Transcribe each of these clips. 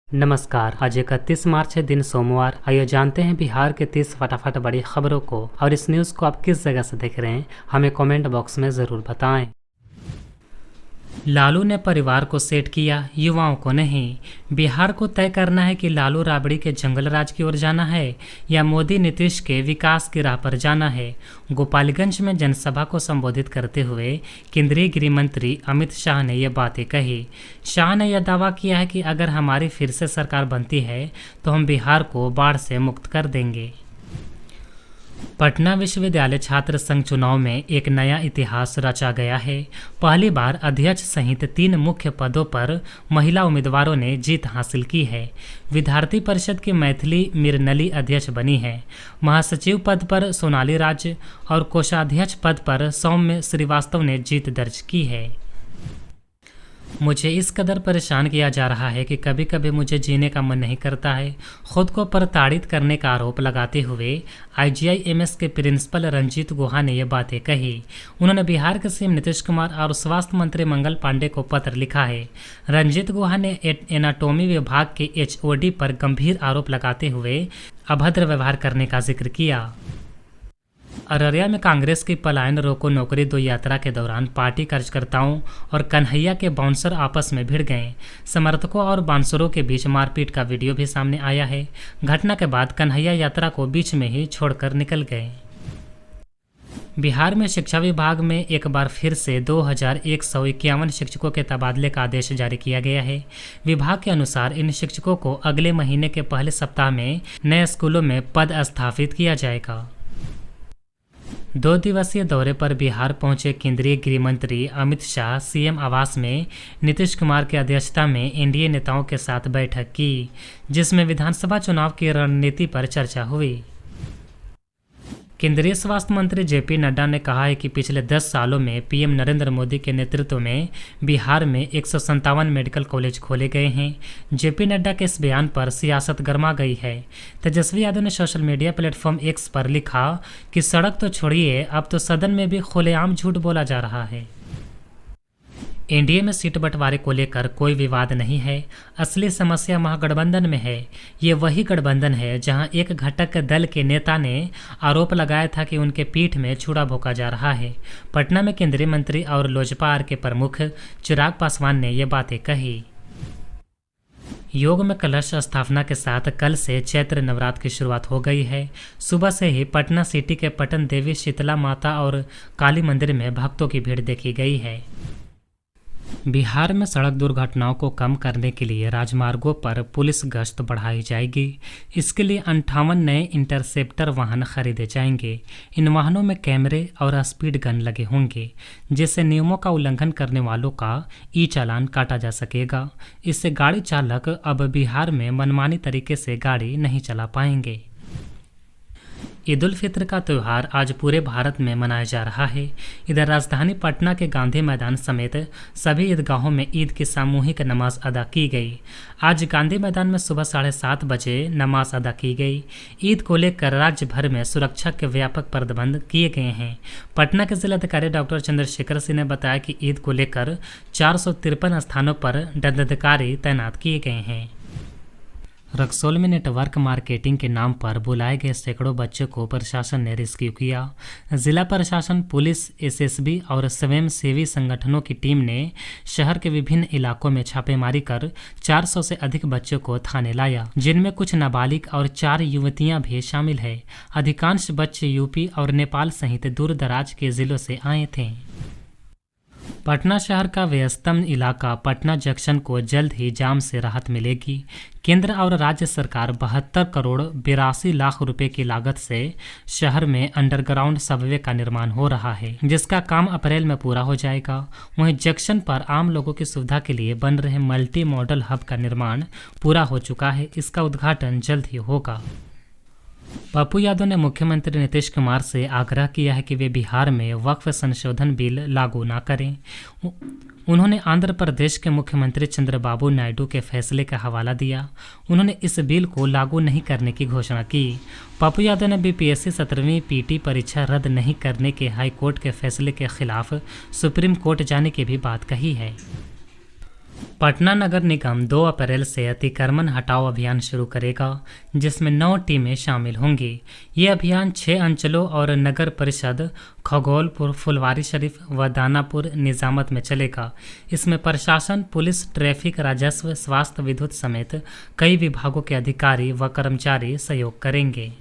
नमस्कार। आज 31 मार्च है, दिन सोमवार। आइए जानते हैं बिहार के 30 फटाफट बड़ी खबरों को। और इस न्यूज़ को आप किस जगह से देख रहे हैं, हमें कमेंट बॉक्स में ज़रूर बताएं। लालू ने परिवार को सेट किया, युवाओं को नहीं। बिहार को तय करना है कि लालू राबड़ी के जंगल राज की ओर जाना है या मोदी नीतीश के विकास की राह पर जाना है। गोपालगंज में जनसभा को संबोधित करते हुए केंद्रीय गृह मंत्री अमित शाह ने यह बातें कही। शाह ने यह दावा किया है कि अगर हमारी फिर से सरकार बनती है तो हम बिहार को बाढ़ से मुक्त कर देंगे। पटना विश्वविद्यालय छात्र संघ चुनाव में एक नया इतिहास रचा गया है। पहली बार अध्यक्ष सहित 3 मुख्य पदों पर महिला उम्मीदवारों ने जीत हासिल की है। विद्यार्थी परिषद की मैथिली मिरनली अध्यक्ष बनी है। महासचिव पद पर सोनाली राज और कोषाध्यक्ष पद पर सौम्य श्रीवास्तव ने जीत दर्ज की है। मुझे इस कदर परेशान किया जा रहा है कि कभी कभी मुझे जीने का मन नहीं करता है। खुद को प्रताड़ित करने का आरोप लगाते हुए IGIMS के प्रिंसिपल रंजीत गुहा ने यह बातें कही। उन्होंने बिहार के CM नीतीश कुमार और स्वास्थ्य मंत्री मंगल पांडे को पत्र लिखा है। रंजीत गुहा ने एनाटॉमी विभाग के HOD पर गंभीर आरोप लगाते हुए अभद्र व्यवहार करने का जिक्र किया। अररिया में कांग्रेस की पलायन रोको नौकरी 2 यात्रा के दौरान पार्टी कार्यकर्ताओं और कन्हैया के बाउंसर आपस में भिड़ गए। समर्थकों और बाउंसरों के बीच मारपीट का वीडियो भी सामने आया है। घटना के बाद कन्हैया यात्रा को बीच में ही छोड़कर निकल गए। बिहार में शिक्षा विभाग में एक बार फिर से 2151 शिक्षकों के तबादले का आदेश जारी किया गया है। विभाग के अनुसार इन शिक्षकों को अगले महीने के पहले सप्ताह में नए स्कूलों में पद स्थापित किया जाएगा। 2 दिवसीय दौरे पर बिहार पहुंचे केंद्रीय गृह मंत्री अमित शाह CM आवास में नीतीश कुमार की अध्यक्षता में एनडीए नेताओं के साथ बैठक की, जिसमें विधानसभा चुनाव की रणनीति पर चर्चा हुई। केंद्रीय स्वास्थ्य मंत्री JP नड्डा ने कहा है कि पिछले 10 सालों में PM नरेंद्र मोदी के नेतृत्व में बिहार में 157 मेडिकल कॉलेज खोले गए हैं। JP नड्डा के इस बयान पर सियासत गर्मा गई है। तेजस्वी यादव ने सोशल मीडिया प्लेटफॉर्म X पर लिखा कि सड़क तो छोड़िए, अब तो सदन में भी खुलेआम झूठ बोला जा रहा है। एनडीए में सीट बंटवारे को लेकर कोई विवाद नहीं है। असली समस्या महागठबंधन में है। ये वही गठबंधन है जहां एक घटक दल के नेता ने आरोप लगाया था कि उनके पीठ में छुरा भोंका जा रहा है। पटना में केंद्रीय मंत्री और लोजपा के प्रमुख चिराग पासवान ने ये बातें कही। योग में कलश स्थापना के साथ कल से चैत्र नवरात्र की शुरुआत हो गई है। सुबह से ही पटना सिटी के पटन देवी, शीतला माता और काली मंदिर में भक्तों की भीड़ देखी गई है। बिहार में सड़क दुर्घटनाओं को कम करने के लिए राजमार्गों पर पुलिस गश्त बढ़ाई जाएगी। इसके लिए 58 नए इंटरसेप्टर वाहन खरीदे जाएंगे। इन वाहनों में कैमरे और स्पीड गन लगे होंगे, जिससे नियमों का उल्लंघन करने वालों का चालान काटा जा सकेगा। इससे गाड़ी चालक अब बिहार में मनमानी तरीके से गाड़ी नहीं चला पाएंगे। ईद उल फित्र का त्यौहार आज पूरे भारत में मनाया जा रहा है। इधर राजधानी पटना के गांधी मैदान समेत सभी ईदगाहों में ईद की सामूहिक नमाज अदा की गई। आज गांधी मैदान में सुबह 7:30 बजे नमाज अदा की गई। ईद को लेकर राज्य भर में सुरक्षा के व्यापक प्रबंध किए गए हैं। पटना के जिलाधिकारी डॉक्टर चंद्रशेखर सिंह ने बताया कि ईद को लेकर 453 स्थानों पर दंडाधिकारी तैनात किए गए हैं। रक्सौल में नेटवर्क मार्केटिंग के नाम पर बुलाए गए सैकड़ों बच्चों को प्रशासन ने रेस्क्यू किया। जिला प्रशासन, पुलिस, SSB और स्वयंसेवी संगठनों की टीम ने शहर के विभिन्न इलाकों में छापेमारी कर 400 से अधिक बच्चों को थाने लाया, जिनमें कुछ नाबालिग और 4 युवतियां भी शामिल है। अधिकांश बच्चे UP और नेपाल सहित दूर दराज के जिलों से आए थे। पटना शहर का व्यस्तम इलाका पटना जंक्शन को जल्द ही जाम से राहत मिलेगी। केंद्र और राज्य सरकार 72 करोड़ 82 लाख रुपए की लागत से शहर में अंडरग्राउंड सबवे का निर्माण हो रहा है, जिसका काम अप्रैल में पूरा हो जाएगा। वहीं जंक्शन पर आम लोगों की सुविधा के लिए बन रहे मल्टी मॉडल हब का निर्माण पूरा हो चुका है। इसका उद्घाटन जल्द ही होगा। पप्पू यादव ने मुख्यमंत्री नीतीश कुमार से आग्रह किया है कि वे बिहार में वक्फ संशोधन बिल लागू न करें। उन्होंने आंध्र प्रदेश के मुख्यमंत्री चंद्रबाबू नायडू के फैसले का हवाला दिया। उन्होंने इस बिल को लागू नहीं करने की घोषणा की। पप्पू यादव ने BPSC 17वीं PT परीक्षा रद्द नहीं करने के हाईकोर्ट के फैसले के खिलाफ सुप्रीम कोर्ट जाने की भी बात कही है। पटना नगर निगम 2 अप्रैल से अतिक्रमण हटाओ अभियान शुरू करेगा, जिसमें 9 टीमें शामिल होंगी। ये अभियान 6 अंचलों और नगर परिषद खगोलपुर, फुलवारीशरीफ व दानापुर, निजामत में चलेगा। इसमें प्रशासन, पुलिस, ट्रैफिक, राजस्व, स्वास्थ्य, विद्युत समेत कई विभागों के अधिकारी व कर्मचारी सहयोग करेंगे।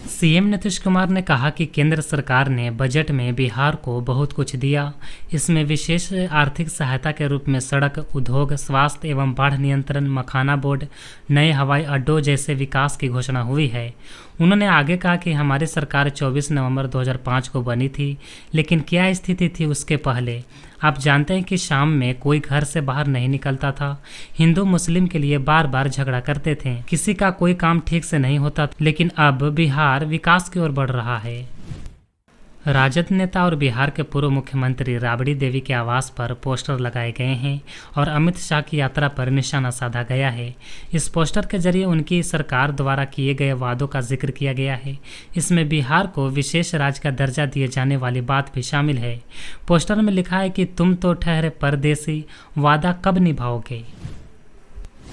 सीएम नीतीश कुमार ने कहा कि केंद्र सरकार ने बजट में बिहार को बहुत कुछ दिया। इसमें विशेष आर्थिक सहायता के रूप में सड़क, उद्योग, स्वास्थ्य एवं बाढ़ नियंत्रण, मखाना बोर्ड, नए हवाई अड्डों जैसे विकास की घोषणा हुई है। उन्होंने आगे कहा कि हमारी सरकार 24 नवंबर 2005 को बनी थी, लेकिन क्या स्थिति थी उसके पहले? आप जानते हैं कि शाम में कोई घर से बाहर नहीं निकलता था। हिंदू मुस्लिम के लिए बार बार झगड़ा करते थे, किसी का कोई काम ठीक से नहीं होता। लेकिन अब बिहार विकास की ओर बढ़ रहा है। राजद नेता और बिहार के पूर्व मुख्यमंत्री राबड़ी देवी के आवास पर पोस्टर लगाए गए हैं और अमित शाह की यात्रा पर निशाना साधा गया है। इस पोस्टर के जरिए उनकी सरकार द्वारा किए गए वादों का जिक्र किया गया है। इसमें बिहार को विशेष राज्य का दर्जा दिए जाने वाली बात भी शामिल है। पोस्टर में लिखा है कि तुम तो ठहरे परदेसी, वादा कब निभाओगे।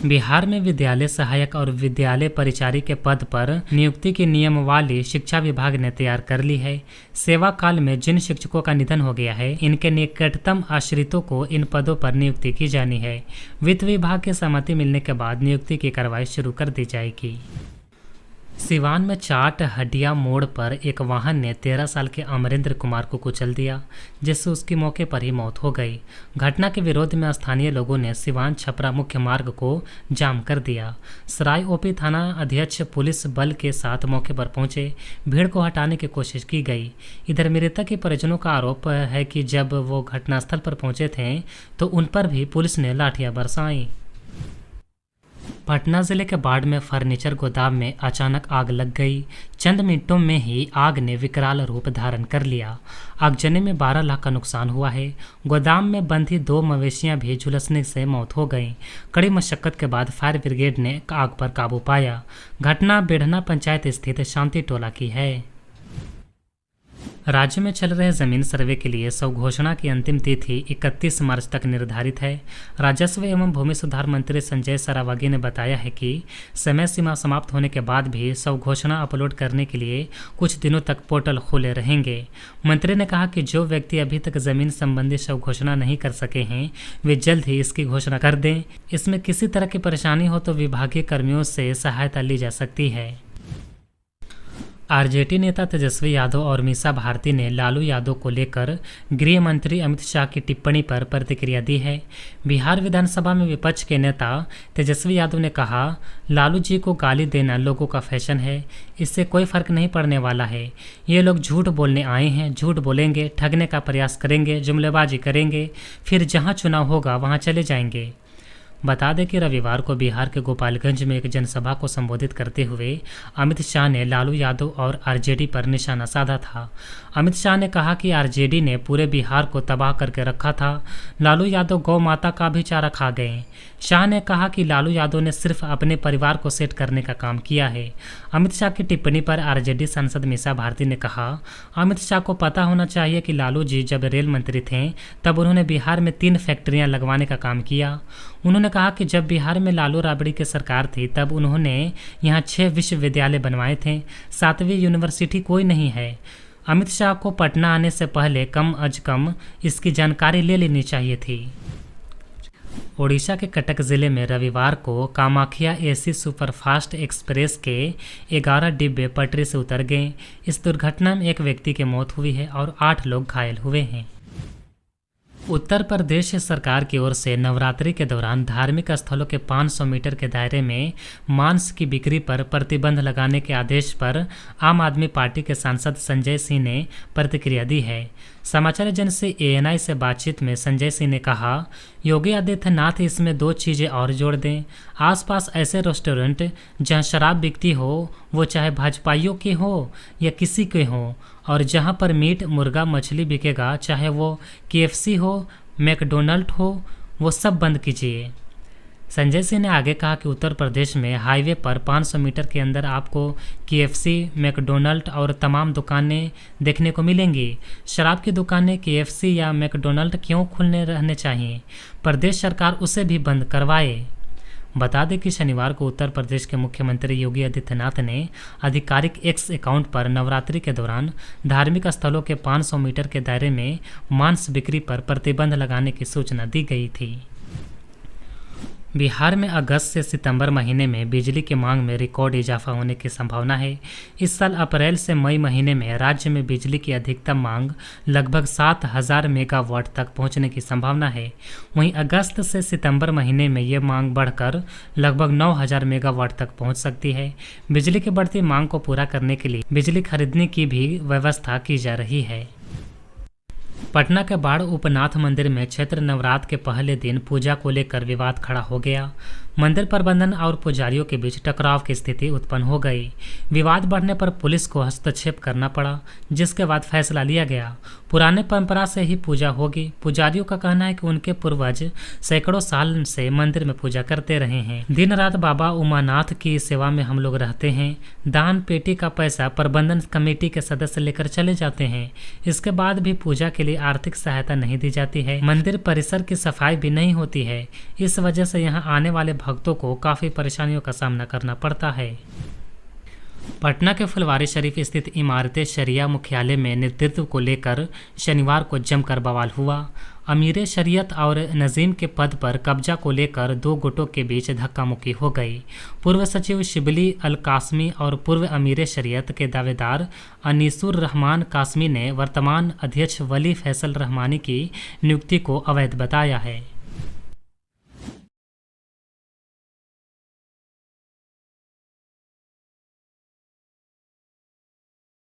बिहार में विद्यालय सहायक और विद्यालय परिचारी के पद पर नियुक्ति की नियमावली शिक्षा विभाग ने तैयार कर ली है। सेवा काल में जिन शिक्षकों का निधन हो गया है, इनके निकटतम आश्रितों को इन पदों पर नियुक्ति की जानी है। वित्त विभाग की सहमति मिलने के बाद नियुक्ति की कार्रवाई शुरू कर दी जाएगी। सिवान में चाट हडिया मोड़ पर एक वाहन ने 13 साल के अमरेंद्र कुमार को कुचल दिया, जिससे उसकी मौके पर ही मौत हो गई। घटना के विरोध में स्थानीय लोगों ने सिवान छपरा मुख्य मार्ग को जाम कर दिया। सराय ओपी थाना अध्यक्ष पुलिस बल के साथ मौके पर पहुंचे। भीड़ को हटाने की कोशिश की गई। इधर मृतक के परिजनों का आरोप है कि जब वो घटनास्थल पर पहुंचे थे तो उन पर भी पुलिस ने लाठियां बरसाई। पटना जिले के बाढ़ में फर्नीचर गोदाम में अचानक आग लग गई। चंद मिनटों में ही आग ने विकराल रूप धारण कर लिया। आगजनी में 12 लाख का नुकसान हुआ है। गोदाम में बंधी 2 मवेशियां भी झुलसने से मौत हो गई। कड़ी मशक्कत के बाद फायर ब्रिगेड ने आग पर काबू पाया। घटना बेढ़ना पंचायत स्थित शांति टोला की है। राज्य में चल रहे जमीन सर्वे के लिए स्वघोषणा की अंतिम तिथि 31 मार्च तक निर्धारित है। राजस्व एवं भूमि सुधार मंत्री संजय सरावगी ने बताया है कि समय सीमा समाप्त होने के बाद भी स्वघोषणा अपलोड करने के लिए कुछ दिनों तक पोर्टल खुले रहेंगे। मंत्री ने कहा कि जो व्यक्ति अभी तक जमीन संबंधी स्वघोषणा नहीं कर सके हैं, वे जल्द ही इसकी घोषणा कर दें। इसमें किसी तरह की परेशानी हो तो विभागीय कर्मियों से सहायता ली जा सकती है। आरजेडी नेता तेजस्वी यादव और मीसा भारती ने लालू यादव को लेकर गृह मंत्री अमित शाह की टिप्पणी पर प्रतिक्रिया दी है। बिहार विधानसभा में विपक्ष के नेता तेजस्वी यादव ने कहा, लालू जी को गाली देना लोगों का फैशन है, इससे कोई फर्क नहीं पड़ने वाला है। ये लोग झूठ बोलने आए हैं, झूठ बोलेंगे, ठगने का प्रयास करेंगे, जुमलेबाजी करेंगे, फिर जहां चुनाव होगा वहां चले जाएंगे। बता दें कि रविवार को बिहार के गोपालगंज में एक जनसभा को संबोधित करते हुए अमित शाह ने लालू यादव और आरजेडी पर निशाना साधा था। अमित शाह ने कहा कि आरजेडी ने पूरे बिहार को तबाह करके रखा था। लालू यादव गौ माता का भी चारा खा गए। शाह ने कहा कि लालू यादव ने सिर्फ अपने परिवार को सेट करने का काम किया है। अमित शाह की टिप्पणी पर आरजेडी सांसद मीसा भारती ने कहा, अमित शाह को पता होना चाहिए कि लालू जी जब रेल मंत्री थे तब उन्होंने बिहार में 3 फैक्ट्रियां लगवाने का काम किया। उन्होंने कहा कि जब बिहार में लालू राबड़ी की सरकार थी तब उन्होंने यहाँ 6 विश्वविद्यालय बनवाए थे, 7वीं यूनिवर्सिटी कोई नहीं है। अमित शाह को पटना आने से पहले कम अज कम इसकी जानकारी ले लेनी चाहिए थी। ओडिशा के कटक जिले में रविवार को कामाख्या एसी सुपरफास्ट एक्सप्रेस के 11 डिब्बे पटरी से उतर गए। इस दुर्घटना में एक व्यक्ति की मौत हुई है और 8 लोग घायल हुए हैं। उत्तर प्रदेश सरकार की ओर से नवरात्रि के दौरान धार्मिक स्थलों के 500 मीटर के दायरे में मांस की बिक्री पर प्रतिबंध लगाने के आदेश पर आम आदमी पार्टी के सांसद संजय सिंह ने प्रतिक्रिया दी है। समाचार एजेंसी एएनआई से बातचीत में संजय सिंह ने कहा, योगी आदित्यनाथ इसमें 2 चीज़ें और जोड़ दें। आसपास ऐसे रेस्टोरेंट जहां शराब बिकती हो, वो चाहे भाजपाइयों के हो या किसी के हो, और जहां पर मीट, मुर्गा, मछली बिकेगा, चाहे वो केएफसी हो, मैकडोनल्ड हो, वो सब बंद कीजिए। संजय सिंह ने आगे कहा कि उत्तर प्रदेश में हाईवे पर 500 मीटर के अंदर आपको KFC, मैकडोनल्ड और तमाम दुकानें देखने को मिलेंगी। शराब की दुकानें KFC या मैकडोनल्ड क्यों खुलने रहने चाहिए? प्रदेश सरकार उसे भी बंद करवाए। बता दें कि शनिवार को उत्तर प्रदेश के मुख्यमंत्री योगी आदित्यनाथ ने आधिकारिक एक्स अकाउंट पर नवरात्रि के दौरान धार्मिक स्थलों के 500 मीटर के दायरे में मांस बिक्री पर प्रतिबंध लगाने की सूचना दी गई थी। बिहार में अगस्त से सितंबर महीने में बिजली की मांग में रिकॉर्ड इजाफा होने की संभावना है। इस साल अप्रैल से मई महीने में राज्य में बिजली की अधिकतम मांग लगभग 7,000 मेगावाट तक पहुंचने की संभावना है। वहीं अगस्त से सितंबर महीने में ये मांग बढ़कर लगभग 9,000 मेगावाट तक पहुंच सकती है। बिजली की बढ़ती मांग को पूरा करने के लिए बिजली खरीदने की भी व्यवस्था की जा रही है। पटना के बाढ़ उपनाथ मंदिर में चैत्र नवरात्र के पहले दिन पूजा को लेकर विवाद खड़ा हो गया। मंदिर प्रबंधन और पुजारियों के बीच टकराव की स्थिति उत्पन्न हो गई। विवाद बढ़ने पर पुलिस को हस्तक्षेप करना पड़ा, जिसके बाद फैसला लिया गया। पुराने परंपरा से ही पूजा होगी। पुजारियों का कहना है कि उनके पूर्वज सैकड़ों साल से मंदिर में पूजा करते रहे हैं। दिन रात बाबा उमानाथ की सेवा में हम लोग रहते हैं। दान पेटी का पैसा प्रबंधन कमेटी के सदस्य लेकर चले जाते हैं। इसके बाद भी पूजा के लिए आर्थिक सहायता नहीं दी जाती है। मंदिर परिसर की सफाई भी नहीं होती है। इस वजह से यहाँ आने वाले भक्तों को काफी परेशानियों का सामना करना पड़ता है। पटना के फुलवारी शरीफ स्थित इमारत शरिया मुख्यालय में नेतृत्व को लेकर शनिवार को जमकर बवाल हुआ। अमीर शरीयत और नजीम के पद पर कब्जा को लेकर दो गुटों के बीच धक्का मुक्की हो गई। पूर्व सचिव शिबली अल कासमी और पूर्व अमीर शरीयत के दावेदार अनीसुर रहमान कासमी ने वर्तमान अध्यक्ष वली फैसल रहमानी की नियुक्ति को अवैध बताया है।